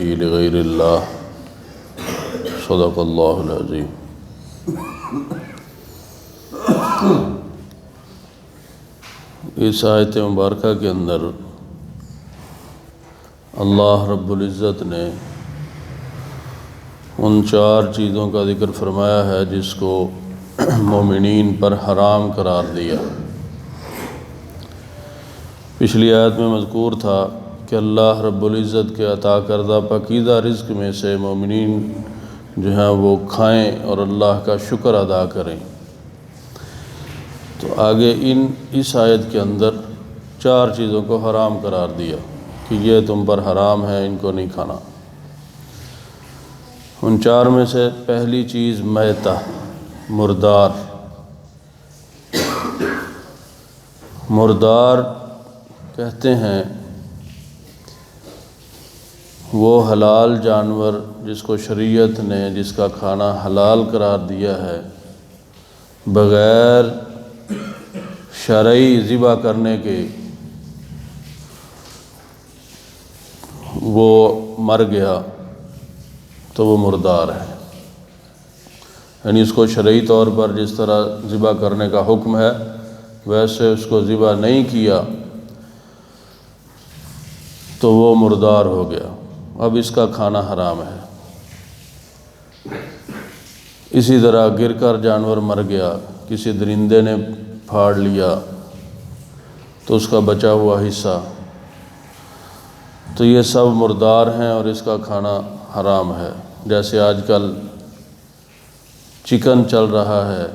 به لغير الله صدق الله العظيم۔ اس آیت مبارکہ کے اندر اللہ رب العزت نے ان 4 چیزوں کا ذکر فرمایا ہے جس کو مومنین پر حرام قرار دیا۔ پچھلی آیت میں مذکور تھا کہ اللہ رب العزت کے عطا کردہ پاکیزہ رزق میں سے مومنین جو ہیں وہ کھائیں اور اللہ کا شکر ادا کریں۔ تو آگے اس آیت کے اندر 4 چیزوں کو حرام قرار دیا کہ یہ تم پر حرام ہے، ان کو نہیں کھانا۔ ان 4 میں سے پہلی چیز میتہ، مردار۔ مردار کہتے ہیں وہ حلال جانور جس کو شریعت نے جس کا کھانا حلال قرار دیا ہے، بغیر شرعی ذبح کرنے کے وہ مر گیا تو وہ مردار ہے۔ یعنی اس کو شرعی طور پر جس طرح ذبح کرنے کا حکم ہے ویسے اس کو ذبح نہیں کیا تو وہ مردار ہو گیا، اب اس کا کھانا حرام ہے۔ اسی طرح گر کر جانور مر گیا، کسی درندے نے پھاڑ لیا تو اس کا بچا ہوا حصہ، تو یہ سب مردار ہیں اور اس کا کھانا حرام ہے۔ جیسے آج کل چکن چل رہا ہے،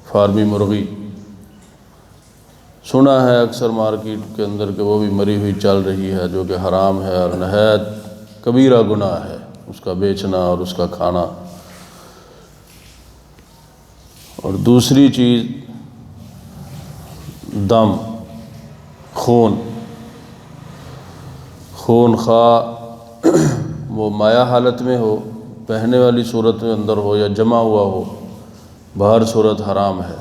فارمی مرغی، سنا ہے اکثر مارکیٹ کے اندر کہ وہ بھی مری ہوئی چل رہی ہے، جو کہ حرام ہے اور نہایت کبیرہ گناہ ہے اس کا بیچنا اور اس کا کھانا۔ اور دوسری چیز دم، خون خواہ وہ مائع حالت میں ہو، بہنے والی صورت میں اندر ہو یا جمع ہوا ہو، بہر صورت حرام ہے۔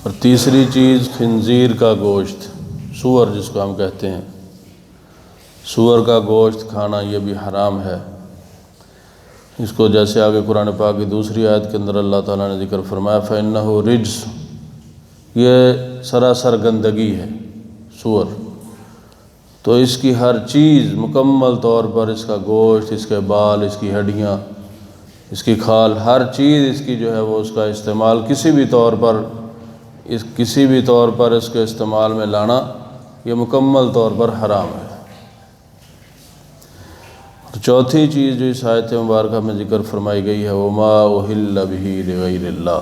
اور تیسری چیز خنزیر کا گوشت، سور جس کو ہم کہتے ہیں، سور کا گوشت کھانا یہ بھی حرام ہے۔ اس کو جیسے آگے قرآن پاک کی دوسری آیت کے اندر اللہ تعالیٰ نے ذکر فرمایا فَإِنَّهُ رِجْسٌ، یہ سراسر گندگی ہے سور، تو اس کی ہر چیز مکمل طور پر، اس کا گوشت، اس کے بال، اس کی ہڈیاں، اس کی کھال، ہر چیز اس کی جو ہے وہ اس کا استعمال کسی بھی طور پر اس کے استعمال میں لانا یہ مکمل طور پر حرام ہے۔ اور چوتھی چیز جو اس آیت مبارکہ میں ذکر فرمائی گئی ہے وَمَا أُحِلَّ بِهِ لِغَيْرِ اللَّهِ،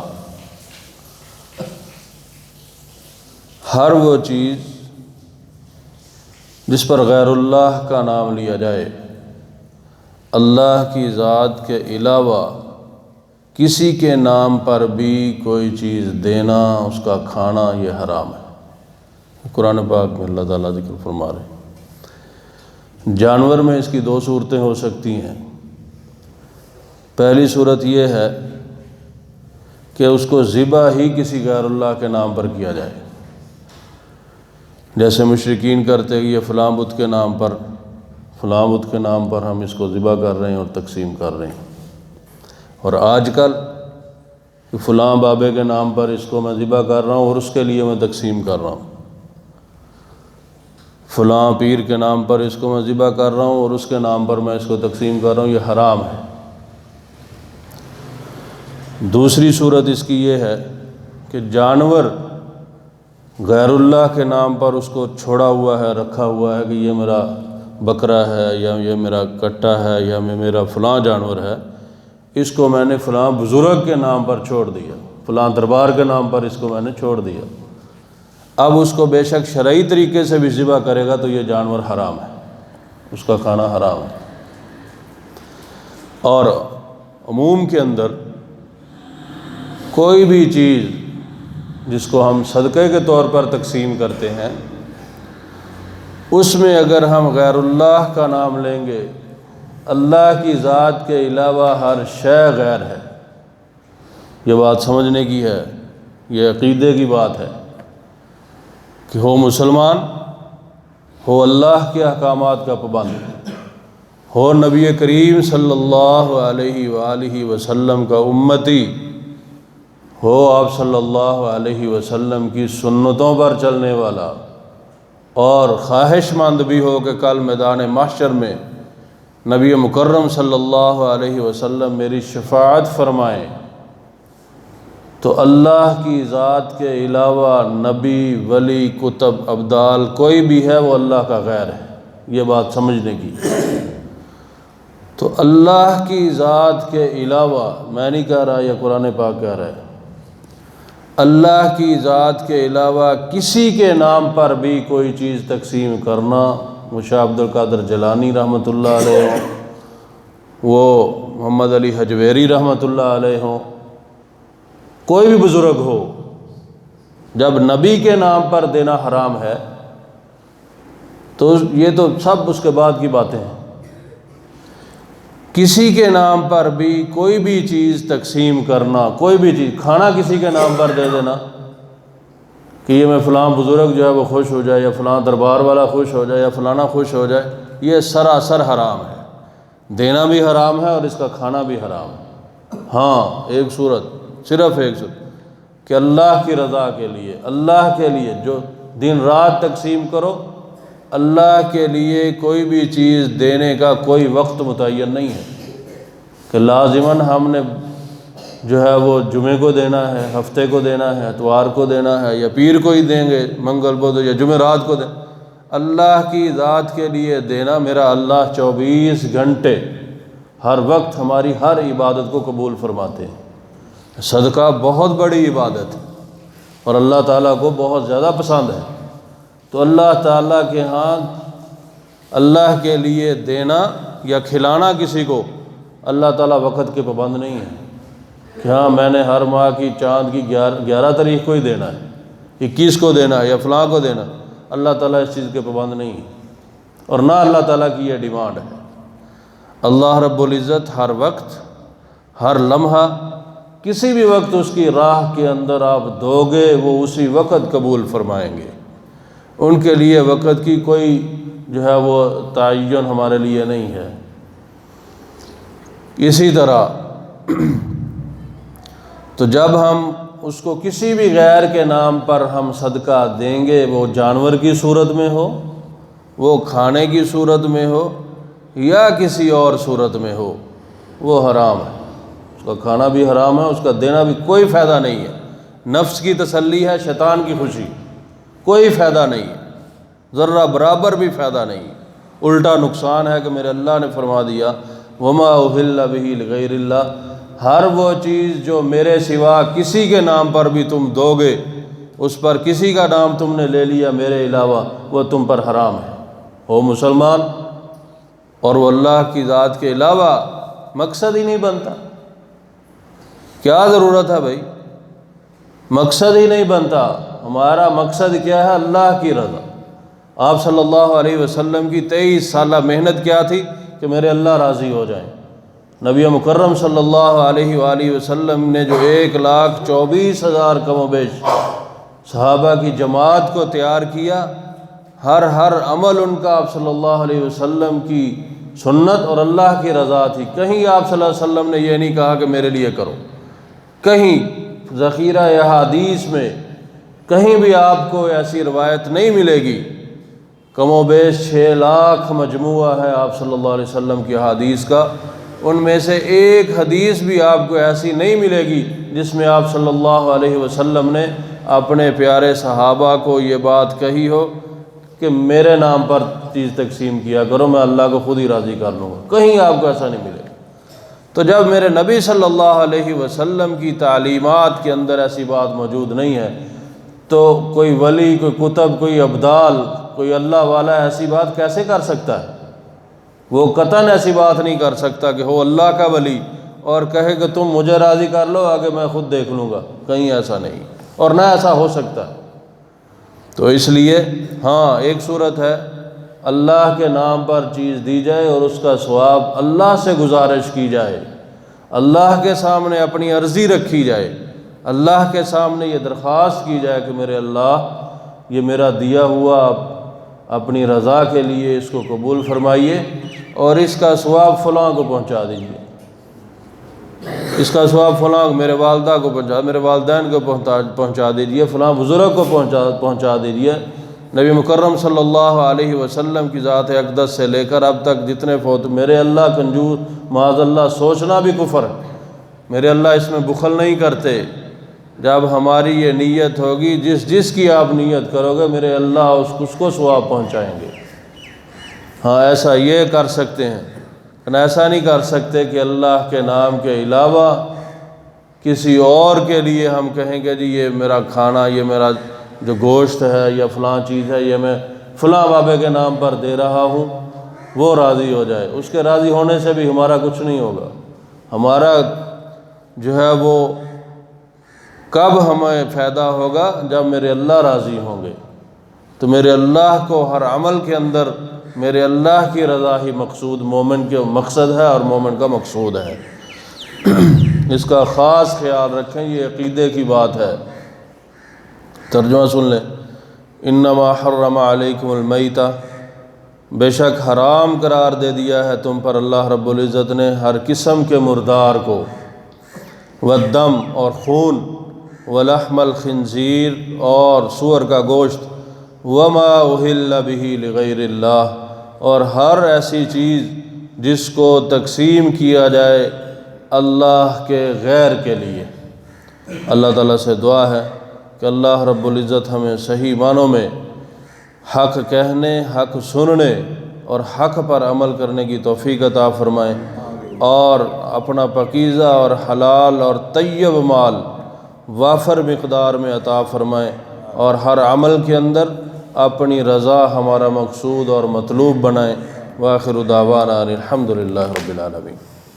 ہر وہ چیز جس پر غیر اللہ کا نام لیا جائے، اللہ کی ذات کے علاوہ کسی کے نام پر بھی کوئی چیز دینا، اس کا کھانا، یہ حرام ہے۔ قرآن پاک میں اللہ تعالیٰ ذکر فرما رہے ہیں۔ جانور میں اس کی 2 صورتیں ہو سکتی ہیں۔ پہلی صورت یہ ہے کہ اس کو ذبح ہی کسی غیر اللہ کے نام پر کیا جائے، جیسے مشرکین کرتے کہ یہ فلاں بت کے نام پر ہم اس کو ذبح کر رہے ہیں اور تقسیم کر رہے ہیں۔ اور آج کل فلاں بابے کے نام پر اس کو میں ذبح کر رہا ہوں اور اس کے لیے میں تقسیم کر رہا ہوں، فلاں پیر کے نام پر اس کو میں ذبح کر رہا ہوں اور اس کے نام پر میں اس کو تقسیم کر رہا ہوں، یہ حرام ہے۔ دوسری صورت اس کی یہ ہے کہ جانور غیر اللہ کے نام پر اس کو چھوڑا ہوا ہے، رکھا ہوا ہے کہ یہ میرا بکرا ہے یا یہ میرا کٹا ہے یا میرا فلاں جانور ہے، اس کو میں نے فلاں بزرگ کے نام پر چھوڑ دیا، فلاں دربار کے نام پر اس کو میں نے چھوڑ دیا۔ اب اس کو بے شک شرعی طریقے سے بھی ذبح کرے گا تو یہ جانور حرام ہے، اس کا کھانا حرام ہے۔ اور عموم کے اندر کوئی بھی چیز جس کو ہم صدقے کے طور پر تقسیم کرتے ہیں، اس میں اگر ہم غیر اللہ کا نام لیں گے، اللہ کی ذات کے علاوہ ہر شے غیر ہے۔ یہ بات سمجھنے کی ہے، یہ عقیدے کی بات ہے کہ ہو مسلمان ہو اللہ کے احکامات کا پابند، ہو نبی کریم صلی اللہ علیہ وآلہ وسلم کا امتی، ہو آپ صلی اللہ علیہ وسلم کی سنتوں پر چلنے والا، اور خواہش مند بھی ہو کہ کل میدان محشر میں نبی مکرم صلی اللہ علیہ وسلم میری شفاعت فرمائیں، تو اللہ کی ذات کے علاوہ نبی، ولی، کتب، ابدال کوئی بھی ہے وہ اللہ کا غیر ہے، یہ بات سمجھنے کی۔ تو اللہ کی ذات کے علاوہ، میں نہیں کہہ رہا، یہ قرآن پاک کہہ رہا ہے، اللہ کی ذات کے علاوہ کسی کے نام پر بھی کوئی چیز تقسیم کرنا، شاہ عبد القادر جیلانی رحمۃ اللہ علیہ ہوں، وہ محمد علی حجویری رحمۃ اللہ علیہ ہوں، کوئی بھی بزرگ ہو، جب نبی کے نام پر دینا حرام ہے تو یہ تو سب اس کے بعد کی باتیں ہیں۔ کسی کے نام پر بھی کوئی بھی چیز تقسیم کرنا، کوئی بھی چیز، کھانا کسی کے نام پر دے دینا کہ یہ میں فلاں بزرگ جو ہے وہ خوش ہو جائے، یا فلاں دربار والا خوش ہو جائے، یا فلانا خوش ہو جائے، یہ سراسر حرام ہے، دینا بھی حرام ہے اور اس کا کھانا بھی حرام ہے۔ ہاں ایک صورت، صرف ایک صورت، کہ اللہ کی رضا کے لیے، اللہ کے لیے جو دن رات تقسیم کرو، اللہ کے لیے کوئی بھی چیز دینے کا کوئی وقت متعین نہیں ہے کہ لازماً ہم نے جو ہے وہ جمعے کو دینا ہے، ہفتے کو دینا ہے، اتوار کو دینا ہے، یا پیر کو ہی دیں گے، منگل بدھ یا جمعرات کو دیں۔ اللہ کی ذات کے لیے دینا، میرا اللہ 24 گھنٹے ہر وقت ہماری ہر عبادت کو قبول فرماتے ہیں۔ صدقہ بہت بڑی عبادت ہے اور اللہ تعالیٰ کو بہت زیادہ پسند ہے، تو اللہ تعالیٰ کے ہاں اللہ کے لیے دینا یا کھلانا کسی کو، اللہ تعالیٰ وقت کے پابند نہیں ہے کہ ہاں میں نے ہر ماہ کی چاند کی 11 تاریخ کو ہی دینا ہے، 21 کو دینا ہے، یا فلاں کو دینا۔ اللہ تعالیٰ اس چیز کے پابند نہیں ہے، اور نہ اللہ تعالیٰ کی یہ ڈیمانڈ ہے۔ اللہ رب العزت ہر وقت، ہر لمحہ، کسی بھی وقت اس کی راہ کے اندر آپ دو گے، وہ اسی وقت قبول فرمائیں گے۔ ان کے لیے وقت کی کوئی جو ہے وہ تعین ہمارے لیے نہیں ہے۔ اسی طرح تو جب ہم اس کو کسی بھی غیر کے نام پر ہم صدقہ دیں گے، وہ جانور کی صورت میں ہو، وہ کھانے کی صورت میں ہو، یا کسی اور صورت میں ہو، وہ حرام ہے۔ اس کا کھانا بھی حرام ہے، اس کا دینا بھی کوئی فائدہ نہیں ہے۔ نفس کی تسلی ہے، شیطان کی خوشی، کوئی فائدہ نہیں ہے، ذرہ برابر بھی فائدہ نہیں ہے، الٹا نقصان ہے کہ میرے اللہ نے فرما دیا وما اہل بہ لغیر اللہ، ہر وہ چیز جو میرے سوا کسی کے نام پر بھی تم دو گے، اس پر کسی کا نام تم نے لے لیا میرے علاوہ، وہ تم پر حرام ہے۔ ہو مسلمان اور وہ اللہ کی ذات کے علاوہ، مقصد ہی نہیں بنتا، کیا ضرورت ہے بھائی؟ مقصد ہی نہیں بنتا۔ ہمارا مقصد کیا ہے؟ اللہ کی رضا۔ آپ صلی اللہ علیہ وسلم کی 23 سالہ محنت کیا تھی؟ کہ میرے اللہ راضی ہو جائیں۔ نبی مکرم صلی اللہ علیہ وآلہ وسلم نے جو 1,24,000 کم و بیش صحابہ کی جماعت کو تیار کیا، ہر عمل ان کا آپ صلی اللہ علیہ وسلم کی سنت اور اللہ کی رضا تھی۔ کہیں آپ صلی اللہ علیہ وسلم نے یہ نہیں کہا کہ میرے لیے کرو، کہیں ذخیرہ احادیث میں کہیں بھی آپ کو ایسی روایت نہیں ملے گی۔ کم و بیش 6 لاکھ مجموعہ ہے آپ صلی اللہ علیہ وسلم کی احادیث کا، ان میں سے ایک حدیث بھی آپ کو ایسی نہیں ملے گی جس میں آپ صلی اللہ علیہ وسلم نے اپنے پیارے صحابہ کو یہ بات کہی ہو کہ میرے نام پر چیز تقسیم کیا کرو، میں اللہ کو خود ہی راضی کر لوں گا۔ کہیں آپ کو ایسا نہیں ملے گا۔ تو جب میرے نبی صلی اللہ علیہ وسلم کی تعلیمات کے اندر ایسی بات موجود نہیں ہے، تو کوئی ولی، کوئی کتب، کوئی ابدال، کوئی اللہ والا ایسی بات کیسے کر سکتا ہے؟ وہ قطعاً ایسی بات نہیں کر سکتا کہ ہو اللہ کا ولی اور کہے کہ تم مجھے راضی کر لو، آگے میں خود دیکھ لوں گا۔ کہیں ایسا نہیں، اور نہ ایسا ہو سکتا۔ تو اس لیے ہاں ایک صورت ہے اللہ کے نام پر چیز دی جائے اور اس کا ثواب اللہ سے گزارش کی جائے، اللہ کے سامنے اپنی عرضی رکھی جائے، اللہ کے سامنے یہ درخواست کی جائے کہ میرے اللہ، یہ میرا دیا ہوا اپنی رضا کے لیے اس کو قبول فرمائیے اور اس کا ثواب فلاں کو پہنچا دیجیے، اس کا ثواب فلاں میرے والدہ کو میرے والدین کو پہنچا دیجیے، فلاں بزرگ کو پہنچا دیجیے۔ نبی مکرم صلی اللہ علیہ وسلم کی ذات اقدس سے لے کر اب تک جتنے فوت، میرے اللہ کنجوس معاذ اللہ سوچنا بھی کفر ہے، میرے اللہ اس میں بخل نہیں کرتے۔ جب ہماری یہ نیت ہوگی، جس کی آپ نیت کرو گے میرے اللہ اس کو ثواب پہنچائیں گے۔ ہاں ایسا یہ کر سکتے ہیں، لیکن ایسا نہیں کر سکتے کہ اللہ کے نام کے علاوہ کسی اور کے لیے ہم کہیں گے جی یہ میرا کھانا، یہ میرا جو گوشت ہے یا فلاں چیز ہے، یہ میں فلاں بابے کے نام پر دے رہا ہوں، وہ راضی ہو جائے۔ اس کے راضی ہونے سے بھی ہمارا کچھ نہیں ہوگا۔ ہمارا جو ہے وہ کب ہمیں فائدہ ہوگا؟ جب میرے اللہ راضی ہوں گے۔ تو میرے اللہ کو ہر عمل کے اندر میرے اللہ کی رضا ہی مقصود، مومن کے مقصد ہے اور مومن کا مقصود ہے۔ اس کا خاص خیال رکھیں، یہ عقیدے کی بات ہے۔ ترجمہ سن لیں۔ انما حرم علیکم المیتہ، بے شک حرام قرار دے دیا ہے تم پر اللہ رب العزت نے ہر قسم کے مردار کو، والدم اور خون، ولحم الخنزیر اور سور کا گوشت، وما اہل بہ لغیر اللہ اور ہر ایسی چیز جس کو تقسیم کیا جائے اللہ کے غیر کے لیے۔ اللہ تعالیٰ سے دعا ہے کہ اللہ رب العزت ہمیں صحیح معنوں میں حق کہنے، حق سننے اور حق پر عمل کرنے کی توفیق عطا فرمائے، اور اپنا پاکیزہ اور حلال اور طیب مال وافر مقدار میں عطا فرمائے، اور ہر عمل کے اندر اپنی رضا ہمارا مقصود اور مطلوب بنائے۔ وآخر دعوانا الحمد للہ رب العالمین۔